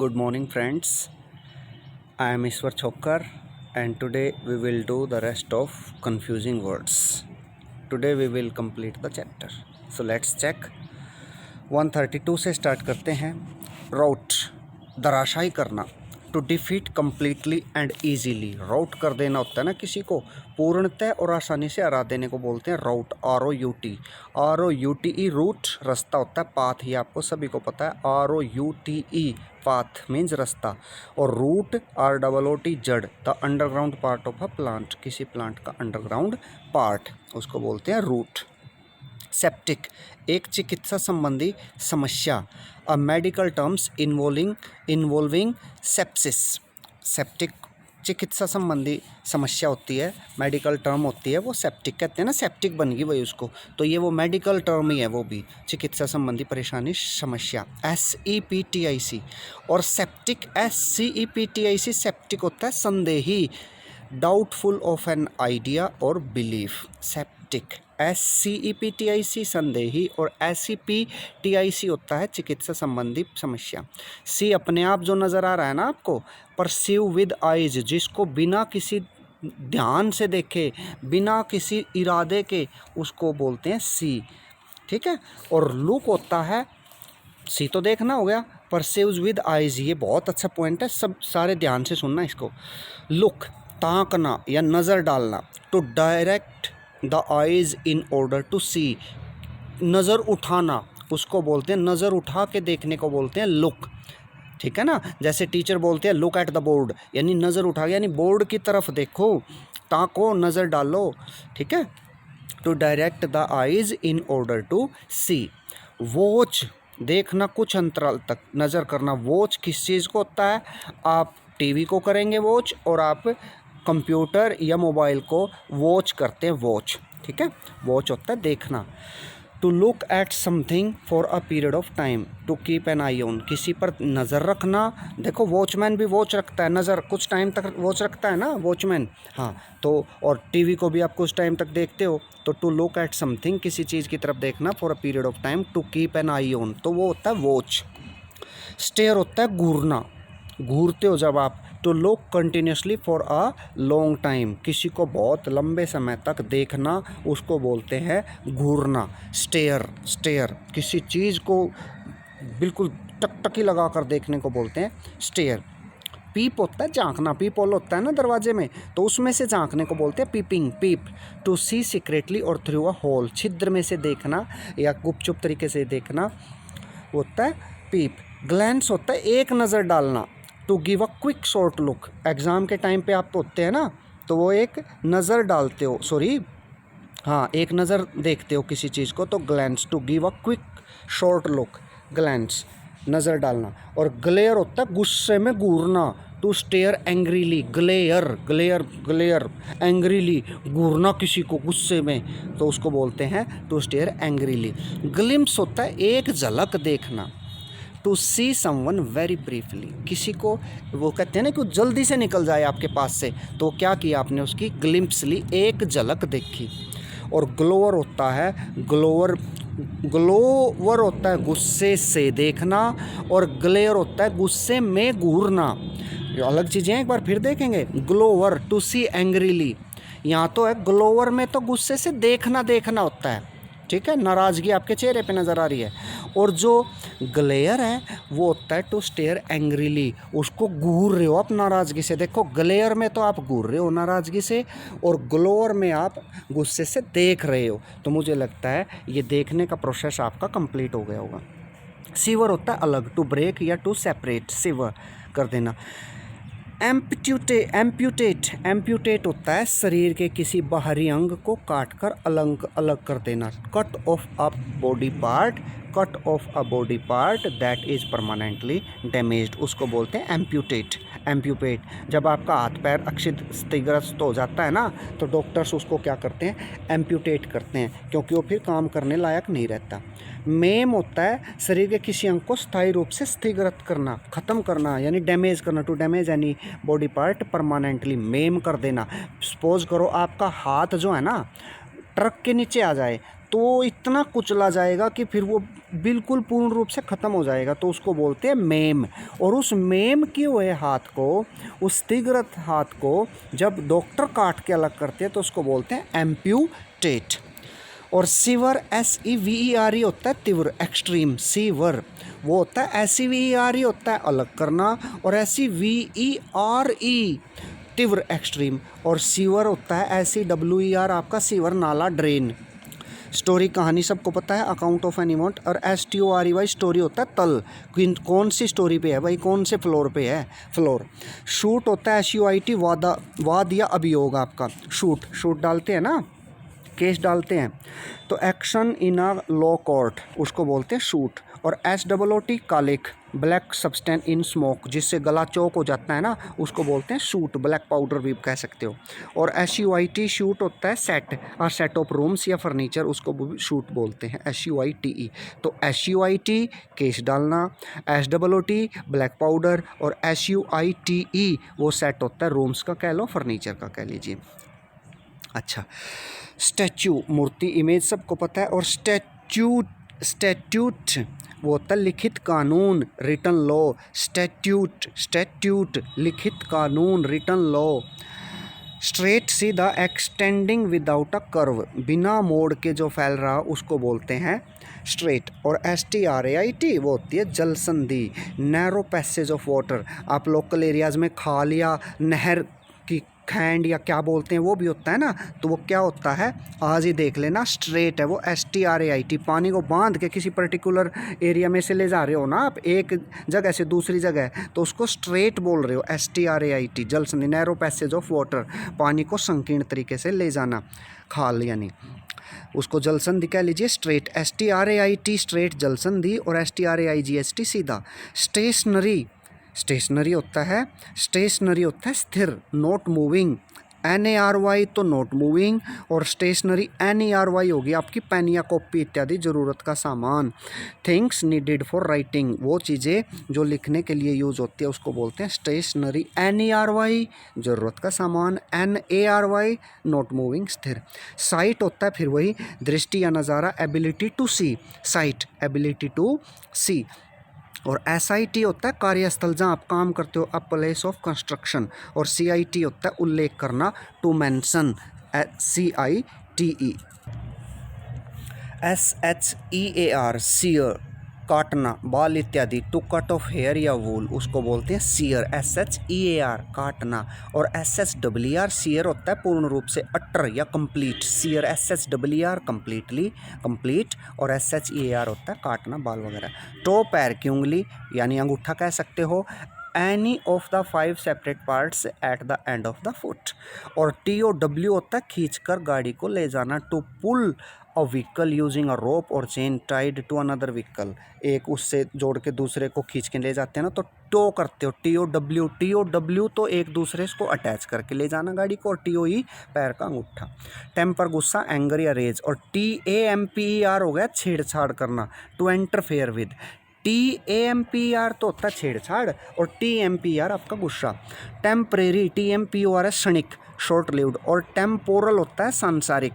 Good morning, friends. I am Ishwar Chokkar, and today we will do the rest of confusing words. Today we will complete the chapter. So let's check. 132 से start करते हैं. Rout, धराशायी करना. To defeat completely and easily. Rout कर देना होता है ना किसी को, पूर्णतः और आसानी से हरा देने को बोलते हैं राउट. ROUT रूट रास्ता होता है. पाथ ही आपको सभी को पता है. ROUTE पाथ मीन्स रास्ता. और रूट ROOT जड़, the underground part of a plant. किसी प्लांट का अंडरग्राउंड पार्ट, उसको बोलते हैं रूट. सेप्टिक, एक चिकित्सा संबंधी समस्या. A medical terms involving sepsis. Septic चिकित्सा संबंधी समस्या होती है, मेडिकल टर्म होती है, वो सेप्टिक कहते हैं ना. सेप्टिक बन गई वही उसको, तो ये वो मेडिकल टर्म ही है, वो भी चिकित्सा संबंधी परेशानी समस्या. SEPTIC. और सेप्टिक SCEPTIC. सेप्टिक होता है संदेही, डाउटफुल ऑफ एन आइडिया और बिलीफ. सेप्टिक. SCEPTIC संदेही और SEPTIC होता है चिकित्सा संबंधी समस्या. सी अपने आप जो नज़र आ रहा है ना आपको, परसीव विद आइज, जिसको बिना किसी ध्यान से देखे, बिना किसी इरादे के, उसको बोलते हैं सी. ठीक है. और लुक होता है, सी तो देखना हो गया, परसीव्स विद आइज, ये बहुत अच्छा पॉइंट है, सब सारे ध्यान से सुनना इसको. लुक, ताकना या नज़र डालना. To direct the eyes in order to see, नज़र उठाना, उसको बोलते हैं, नज़र उठा के देखने को बोलते हैं लुक. ठीक है ना. जैसे टीचर बोलते हैं लुक एट द बोर्ड, यानी नज़र उठा के, यानी बोर्ड की तरफ देखो, ताको, नज़र डालो. ठीक है. To direct the eyes in order to see. Watch, देखना कुछ अंतराल तक, नज़र करना. वॉच किस चीज़ को होता है, आप टीवी को करेंगे वॉच, और आप कंप्यूटर या मोबाइल को वॉच करते हैं वॉच. ठीक है. वॉच होता है देखना. To look at something for a period of time. To keep an eye on, किसी पर नज़र रखना. देखो वॉचमैन भी वॉच रखता है, नज़र कुछ टाइम तक वॉच रखता है ना वॉचमैन. हाँ, तो और टीवी को भी आप कुछ टाइम तक देखते हो. तो टू लुक एट समथिंग, किसी चीज़ की तरफ देखना, for a period of time. To keep an eye on, तो वो होता है वॉच. स्टेयर होता है घूरना, घूरते हो जब आप. To look continuously for a long time, किसी को बहुत लंबे समय तक देखना, उसको बोलते हैं घूरना. स्टेयर, किसी चीज़ को बिल्कुल टकटकी लगा कर देखने को बोलते हैं स्टेयर. पीप होता है झांकना, पीप होल होता है ना दरवाजे में, तो उसमें से झांकने को बोलते हैं पीप. टू सी सीक्रेटली और थ्रू अ होल, छिद्र में से देखना या गुपचुप तरीके से देखना होता है पीप. ग्लैंस होता है एक नज़र डालना. To give a quick short look, exam के टाइम पे आप होते हैं ना, तो वो एक नज़र डालते हो, हाँ, एक नज़र देखते हो किसी चीज़ को, तो glance. To give a quick short look, glance, नज़र डालना. और ग्लेयर होता है गुस्से में घूरना. To stare angrily, glare angrily, घूरना किसी को गुस्से में, तो उसको बोलते हैं टू स्टेयर एंग्रीली. ग्लिम्स होता है एक झलक देखना. To see someone very briefly, किसी को वो कहते हैं ना कि जल्दी से निकल जाए आपके पास से, तो क्या किया आपने, उसकी ग्लिम्प्स ली, एक झलक देखी. और ग्लोवर होता है गुस्से से देखना, और ग्लेयर होता है गुस्से में घूरना. ये अलग चीज़ें हैं, एक बार फिर देखेंगे. ग्लोवर, टू सी एंग्रीली, यहाँ तो है ग्लोवर में तो गुस्से से देखना होता है. ठीक है, नाराज़गी आपके चेहरे पे नज़र आ रही है. और जो ग्लेयर है वो होता है टू स्टेयर एंग्रीली, उसको घूर रहे हो आप नाराज़गी से. देखो ग्लेयर में तो आप घूर रहे हो नाराज़गी से, और ग्लोअर में आप गुस्से से देख रहे हो. तो मुझे लगता है ये देखने का प्रोसेस आपका कंप्लीट हो गया होगा. सीवर होता है अलग, टू ब्रेक या टू सेपरेट, सीवर कर देना. एम्प्यूटेट होता है शरीर के किसी बाहरी अंग को काटकर अलग कर देना. Cut of a body part that is permanently damaged, उसको बोलते हैं एम्प्यूटेट. जब आपका हाथ पैर क्षतिग्रस्त हो जाता है ना, तो डॉक्टर्स उसको क्या करते हैं, एम्प्यूटेट करते हैं, क्योंकि वो फिर काम करने लायक नहीं रहता. मेम होता है शरीर के किसी अंग को स्थायी रूप से क्षतिग्रस्त करना, ख़त्म करना, यानी डैमेज करना. टू डैमेज यानी बॉडी पार्ट परमानेंटली, मेम कर देना. सपोज करो आपका हाथ जो है ना ट्रक के नीचे आ जाए, तो इतना कुचला जाएगा कि फिर वो बिल्कुल पूर्ण रूप से ख़त्म हो जाएगा, तो उसको बोलते हैं मेम। और उस मेम किए हुए हाथ को, उस तीव्रत हाथ को जब डॉक्टर काट के अलग करते हैं तो उसको बोलते हैं एम्प्यूटेट। और सीवर SEVER होता है तीव्र, एक्सट्रीम। सीवर वो होता है SEVER होता है अलग करना, और SEVERE तीव्र, एक्सट्रीम। और सीवर होता है SEWER आपका सीवर, नाला, ड्रेन। स्टोरी कहानी सबको पता है, अकाउंट ऑफ एन इवेंट। और STORY स्टोरी होता है तल, कौन सी स्टोरी पे है भाई, कौन से फ्लोर पे है, फ्लोर। शूट होता है SUIT वाद या अभियोग आपका, शूट डालते हैं ना, केस डालते हैं। तो action in a law court उसको बोलते हैं शूट। और SOOT कालिक, ब्लैक सब्सटेंस इन स्मोक, जिससे गला चौक हो जाता है ना, उसको बोलते हैं शूट, ब्लैक पाउडर भी कह सकते हो। और SUIT शूट होता है सेट, और सेट ऑफ रूम्स या फर्नीचर, उसको भी शूट बोलते हैं, SUITE। तो SUIT केस डालना, SOOT ब्लैक पाउडर, और SUITE वो सेट होता है रूम्स का कह लो, फर्नीचर का कह लीजिए। अच्छा, स्टैच्यू मूर्ति, इमेज सबको पता है। और स्टैट्यूट वो होता है लिखित कानून, रिटन लॉ। स्टैट्यूट लिखित कानून, रिटन लॉ। स्ट्रेट सीधा, एक्सटेंडिंग विदाउट अ कर्व, बिना मोड़ के जो फैल रहा उसको बोलते हैं स्ट्रेट। और STRAIT वो होती है जल संधि, नैरो पैसेज ऑफ वाटर। आप लोकल एरियाज़ में खाल या नहर की खैंड या क्या बोलते हैं वो भी होता है ना, तो वो क्या होता है आज ही देख लेना, स्ट्रेट है वो, STRAIT। पानी को बांध के किसी पर्टिकुलर एरिया में से ले जा रहे हो ना आप, एक जगह से दूसरी जगह, तो उसको स्ट्रेट बोल रहे हो, STRAIT जल संधि, नैरो पैसेज ऑफ वाटर, पानी को संकीर्ण तरीके से ले जाना, खाल यानी, उसको जल संधि कह लीजिए, स्ट्रेट। STRAIT स्ट्रेट जल संधि, और STRAIGST सीधा। स्टेशनरी होता है स्थिर, नॉट मूविंग। NARY तो नॉट मूविंग, और स्टेशनरी NERY होगी आपकी पेन या कॉपी इत्यादि ज़रूरत का सामान। थिंग्स नीडेड फॉर राइटिंग वो चीज़ें जो लिखने के लिए यूज़ होती है उसको बोलते हैं स्टेशनरी। NERY ज़रूरत का सामान, NARY नॉट मूविंग, स्थिर। साइट होता है फिर वही दृष्टि या नज़ारा, ability to see, sight ability to see. और SIT होता है कार्यस्थल जहाँ आप काम करते हो, अ प्लेस ऑफ कंस्ट्रक्शन। और CIT होता है उल्लेख करना, to mention, CITE। SHEAR shear, काटना, बाल इत्यादि, टू कट ऑफ हेयर या वूल, उसको बोलते हैं सीयर, SHEAR काटना। और SHWR सीयर होता है पूर्ण रूप से, अटर या complete, sheer SHWR completely, complete. और SHEAR होता है काटना, बाल वगैरह। टो पैर की उंगली यानी अंगूठा कह सकते हो, any of the 5 separate parts at the end of the foot. और TOW होता है खींचकर गाड़ी को ले जाना, to pull a vehicle using a rope और chain tied to another vehicle, एक उससे जोड़ के दूसरे को खींच के ले जाते हैं ना, तो टो करते हो, TOW तो एक दूसरे को अटैच करके ले जाना गाड़ी को, और TOE पैर का अंगूठा। टेम्पर गुस्सा, एंगर या रेज। और TAMPER हो गया छेड़छाड़ करना, टू एंटरफेयर विद। TAMPER तो होता है छेड़छाड़, और TMPR आपका गुस्सा। टेम्परेरी, TMPOR क्षणिक, शॉर्ट लिव्ड। और टेम्पोरल होता है सांसारिक,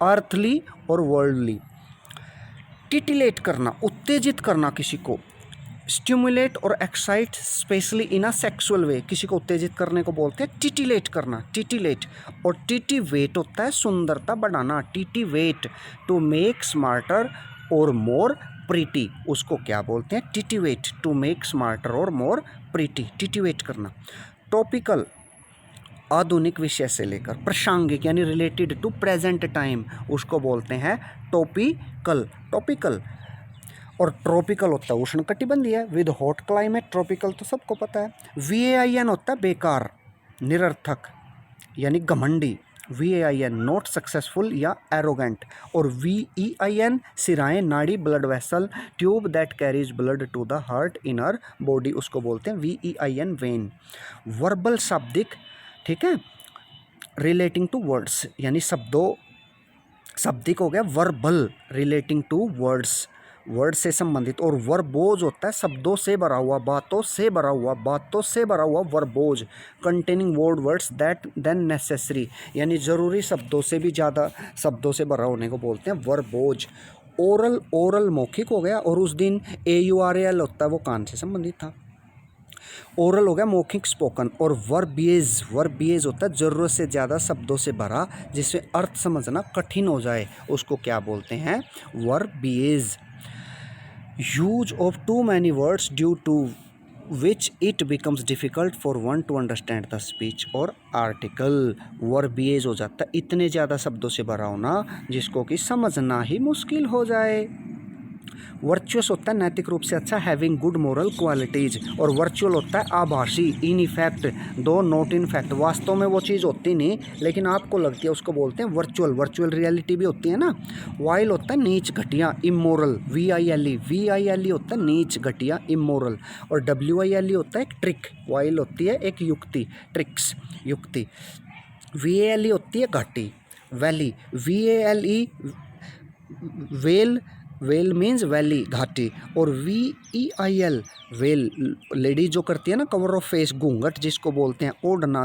अर्थली और वर्ल्डली। टिटिलेट करना, उत्तेजित करना किसी को, स्टिमुलेट और excite especially in a sexual way, किसी को उत्तेजित करने को बोलते हैं टिटिलेट करना, टिटिलेट। और टिटिवेट होता है सुंदरता बढ़ाना, टिटिवेट, टू मेक स्मार्टर और मोर प्रीटी, उसको क्या बोलते हैं टिटिवेट, टू मेक स्मार्टर और मोर प्रीटी, टिटिवेट करना। टॉपिकल, आधुनिक विषय से लेकर, प्रासंगिक यानी रिलेटेड टू प्रेजेंट टाइम, उसको बोलते हैं टॉपिकल। और ट्रॉपिकल होता है उष्णकटिबंधीय, विद हॉट क्लाइमेट। ट्रॉपिकल तो सबको पता है। VAIN होता है बेकार, निरर्थक यानी घमंडी, VAIN नॉट सक्सेसफुल या एरोगेंट। और VEIN सिराएं, नाड़ी, blood vessel, tube that carries blood to the heart inner body, उसको बोलते हैं VEIN वेन। वर्बल शाब्दिक, ठीक है, रिलेटिंग टू वर्ड्स यानी शब्दों, शाब्दिक हो गया verbal, relating to words, word से संबंधित, और वर्बोज होता है शब्दों से भरा हुआ, बातों से भरा हुआ, बातों से भरा हुआ verbose, containing word words that than necessary, यानी ज़रूरी शब्दों से भी ज़्यादा शब्दों से भरा होने को बोलते हैं वर्बोज। ओरल, ओरल मौखिक हो गया, और उस दिन AURAL होता है वो कान से संबंधित था। ओरल हो गया मौखिक स्पोकन, और वर्बिएज, वर्बिएज होता है ज़रूरत से ज़्यादा शब्दों से भरा जिससे अर्थ समझना कठिन हो जाए, उसको क्या बोलते हैं, verbiage. Use of too many words due to which it becomes difficult for one to understand the speech और आर्टिकल। वर्बिएज हो जाता है इतने ज़्यादा शब्दों से भरा होना जिसको कि समझना ही मुश्किल हो जाए। वर्चुअस होता है नैतिक रूप से अच्छा, हैविंग गुड मोरल क्वालिटीज़, और वर्चुअल होता है आभासी, इन इफेक्ट दो नॉट इन फैक्ट, वास्तव में वो चीज़ होती नहीं लेकिन आपको लगती है, उसको बोलते हैं वर्चुअल। वर्चुअल रियलिटी भी होती है ना। वाइल होता है नीच घटिया, इमोरल, VILE होता है नीच घटिया इमोरल, और WILE होता है एक ट्रिक, वाइल होती है एक युक्ति, ट्रिक्स युक्ति, VALE होती है घाटी, valley, VALE well, well means valley घाटी, और VEIL वेल लेडीज जो करती है ना कवर ऑफ फेस, घूंघट जिसको बोलते हैं, ओढ़ना,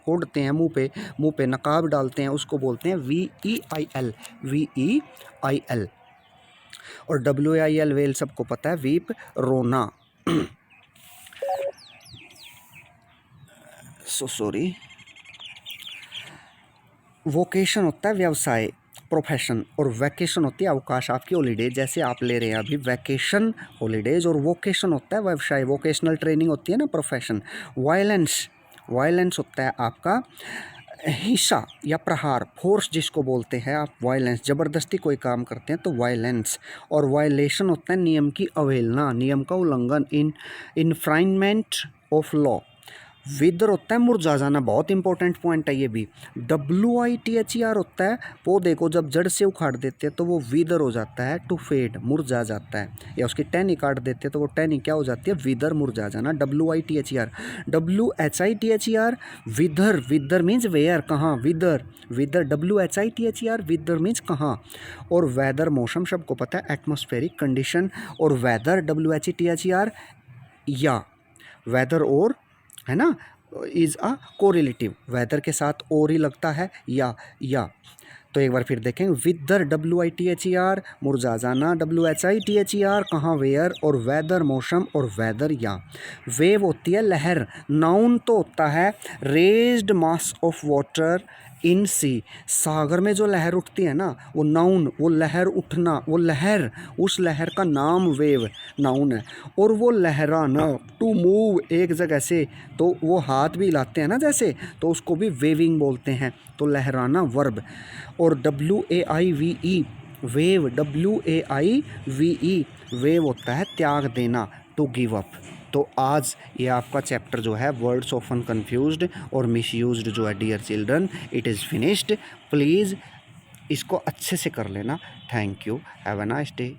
ओढ़ते हैं मुंह पे नकाब डालते हैं, उसको बोलते हैं VEIL, VEIL। और WAIL वेल सबको पता है, वीप रोना। सॉरी। वोकेशन होता है व्यवसाय, प्रोफेशन, और वैकेशन होती है अवकाश, आपकी हॉलीडे, जैसे आप ले रहे हैं अभी वैकेशन हॉलीडेज, और वोकेशन होता है व्यवसाय, वोकेशनल ट्रेनिंग होती है ना, प्रोफेशन। वायलेंस, वायलेंस होता है आपका हिंसा या प्रहार, फोर्स जिसको बोलते हैं आप, वायलेंस, ज़बरदस्ती कोई काम करते हैं तो वायलेंस। और वायलेशन होता है नियम की अवहेलना, नियम का उल्लंघन, इन्फ्राइंगमेंट ऑफ लॉ। विदर होता है मुरझा जाना, बहुत इंपॉर्टेंट पॉइंट है ये भी। WITHER होता है पौधे को जब जड़ से उखाड़ देते हैं तो वो विदर हो जाता है, टू फेड, मुरझा जाता है, या उसकी टहनी काट देते हैं तो वो टहनी क्या हो जाती है, विदर, मुरझा जाना, WITHER। WHITHER विदर, विदर मीन्स वेयर, कहाँ, विदर, विदर, WHITHER विदर मीन्स कहाँ। और वेदर मौसम सबको पता है, एटमॉस्फेरिक कंडीशन, और वेदर WHETHER या, वेदर और, है ना, इज़ अ कोरिलेटिव, वेदर के साथ और ही लगता है या। तो एक बार फिर देखें, विदर WITHER मुरझा जाना, WHITHER कहाँ, वेयर, और वेदर मौसम, और वेदर या। वेव होती है लहर, नाउन तो होता है raised mass of water in sea, सागर में जो लहर उठती है ना वो नाउन, वो लहर उठना, वो लहर, उस लहर का नाम वेव नाउन है। और वो लहराना, टू मूव एक जगह से, तो वो हाथ भी हिलाते हैं ना जैसे, तो उसको भी वेविंग बोलते हैं, तो लहराना वर्ब। और WAIVE वेव, WAIVE वेव होता है त्याग देना, टू गिव अप। तो आज ये आपका चैप्टर जो है वर्ड्स ऑफन कन्फ्यूज्ड और मिसयूज्ड जो है dear children, it is finished. Please इसको अच्छे से कर लेना। Thank you, have a nice day.